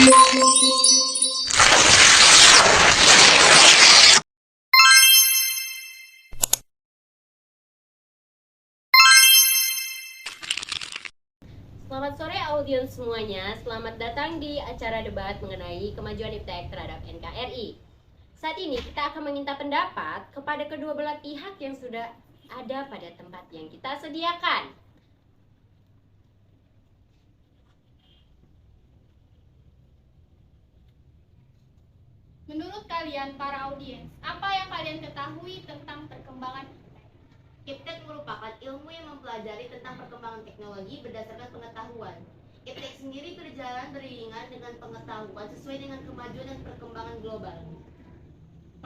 Selamat sore audiens semuanya, selamat datang di acara debat mengenai kemajuan iptek terhadap NKRI. Saat ini kita akan meminta pendapat kepada kedua belah pihak yang sudah ada pada tempat yang kita sediakan. Menurut kalian para audiens, apa yang kalian ketahui tentang perkembangan iptek? Iptek merupakan ilmu yang mempelajari tentang perkembangan teknologi berdasarkan pengetahuan. Iptek sendiri berjalan beriringan dengan pengetahuan sesuai dengan kemajuan dan perkembangan global.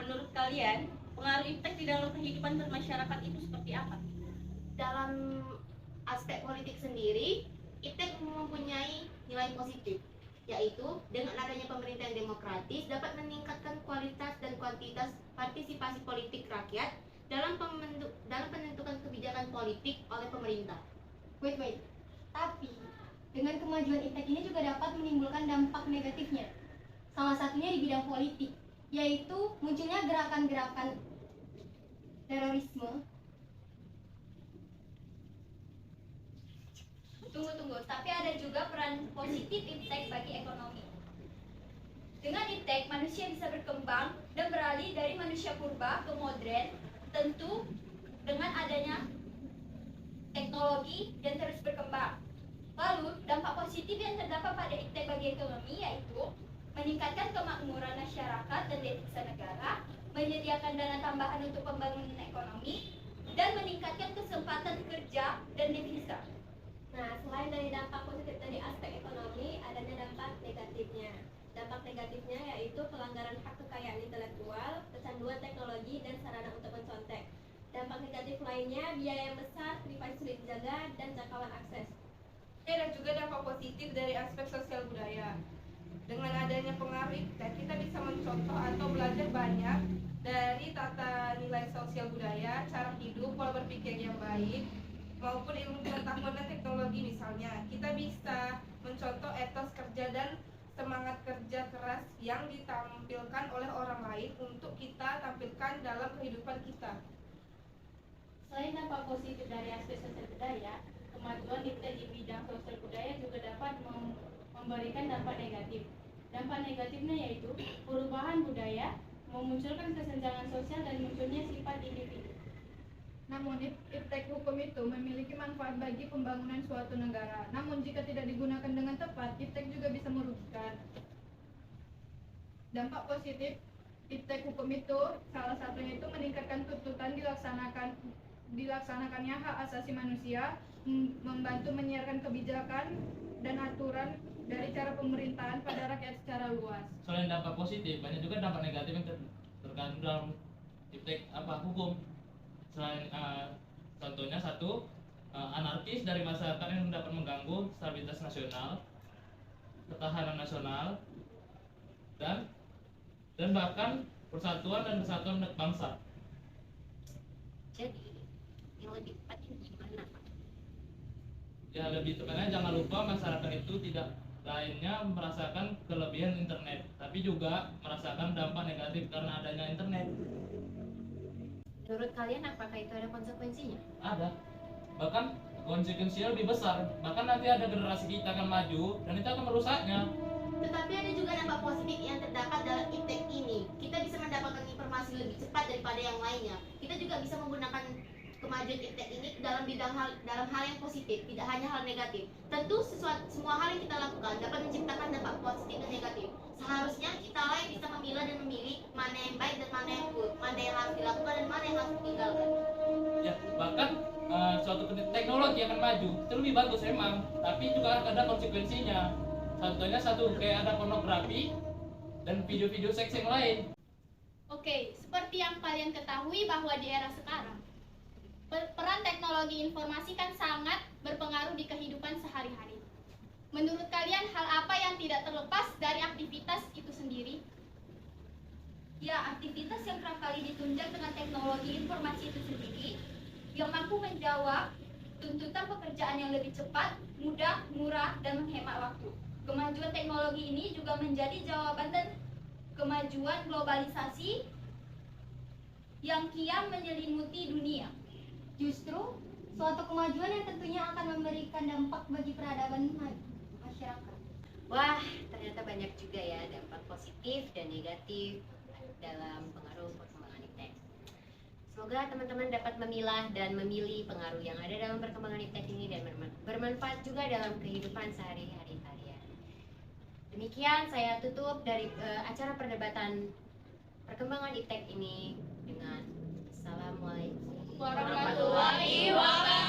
Menurut kalian, pengaruh iptek di dalam kehidupan bermasyarakat itu seperti apa? Dalam aspek politik sendiri, iptek mempunyai nilai positif, yaitu dengan adanya pemerintahan demokratis dapat meningkatkan kualitas dan kuantitas partisipasi politik rakyat dalam penentukan kebijakan politik oleh pemerintah. Wait. Tapi, dengan kemajuan iptek ini juga dapat menimbulkan dampak negatifnya. Salah satunya di bidang politik, yaitu munculnya gerakan-gerakan terorisme. Tunggu, tapi ada juga peran positif iptek bagi ekonomi. Dengan iptek, manusia bisa berkembang dan beralih dari manusia purba ke modern, tentu dengan adanya teknologi yang terus berkembang. Lalu, dampak positif yang terdapat pada iptek bagi ekonomi yaitu meningkatkan kemakmuran masyarakat dan devisa negara, menyediakan dana tambahan untuk pembangunan ekonomi, dan meningkatkan kesempatan kerja dan devisa. Nah, selain dari dampak positif dari aspek ekonomi, adanya dampak negatifnya. Dampak negatifnya yaitu pelanggaran hak kekayaan intelektual, kecanduan teknologi, dan sarana untuk mencontek. Dampak negatif lainnya, biaya yang besar, privasi sulit dijaga, dan jangkauan akses. Ada juga dampak positif dari aspek sosial budaya. Dengan adanya pengaruh iptek, kita bisa mencontoh atau belajar banyak dari tata nilai sosial budaya, cara hidup, pola berpikir yang baik, maupun ilmu pengetahuan dan teknologi misalnya. Kita bisa mencontoh etos kerja dan semangat kerja keras yang ditampilkan oleh orang lain untuk kita tampilkan dalam kehidupan kita. Selain dampak positif dari aspek sosial budaya, kemajuan iptek di bidang sosial budaya juga dapat memberikan dampak negatif. Dampak negatifnya yaitu perubahan budaya, memunculkan kesenjangan sosial dan munculnya sifat individu. Namun iptek hukum itu memiliki manfaat bagi pembangunan suatu negara. Namun jika tidak digunakan dengan tepat, iptek juga bisa merugikan. Dampak positif iptek hukum itu salah satunya itu meningkatkan tuntutan dilaksanakannya hak asasi manusia, membantu menyiarkan kebijakan dan aturan dari cara pemerintahan pada rakyat secara luas. Selain dampak positif, banyak juga dampak negatif yang terkandung dalam iptek hukum. Selain contohnya satu, anarkis dari masyarakat yang dapat mengganggu stabilitas nasional, ketahanan nasional, dan bahkan persatuan dan kesatuan bangsa. Jadi, yang lebih tepat ini gimana, Pak? Ya, lebih tepatnya jangan lupa masyarakat itu tidak lainnya merasakan kelebihan internet, tapi juga merasakan dampak negatif karena adanya internet. Menurut kalian apakah itu ada konsekuensinya? Ada, bahkan konsekuensinya lebih besar. Bahkan nanti ada generasi kita akan maju dan itu akan merusaknya. Tetapi ada juga dampak positif yang terdapat dalam iptek ini. Kita bisa mendapatkan informasi lebih cepat daripada yang lainnya. Kita juga bisa menggunakan kemajuan iptek ini dalam hal yang positif, tidak hanya hal negatif. Tentu semua hal yang kita lakukan dapat menciptakan dampak positif dan negatif. Seharusnya kita lain bisa memilah dan memilih mana yang baik dan mana yang buruk, mana yang harus dilakukan dan mana yang harus ditinggalkan. Ya, bahkan suatu teknologi akan maju itu lebih bagus emang, tapi juga ada konsekuensinya. Contohnya kayak ada pornografi dan video-video seks yang lain. Oke, seperti yang kalian ketahui bahwa di era sekarang, peran teknologi informasi kan sangat berpengaruh di kehidupan sehari-hari. Menurut kalian hal apa yang tidak terlepas dari aktivitas itu sendiri? Ya, aktivitas yang kerap kali ditunjang dengan teknologi informasi itu sendiri yang mampu menjawab tuntutan pekerjaan yang lebih cepat, mudah, murah, dan menghemat waktu. kemajuan teknologi ini juga menjadi jawaban dan kemajuan globalisasi yang kian menyelimuti dunia. Justru suatu kemajuan yang tentunya akan memberikan dampak bagi peradaban masyarakat. Wah, ternyata banyak juga ya dampak positif dan negatif dalam pengaruh perkembangan iptek. Semoga teman-teman dapat memilah dan memilih pengaruh yang ada dalam perkembangan iptek ini dan bermanfaat juga dalam kehidupan sehari-hari kalian. Demikian saya tutup dari acara perdebatan perkembangan iptek ini dengan Assalamualaikum warahmatullahi wabarakatuh.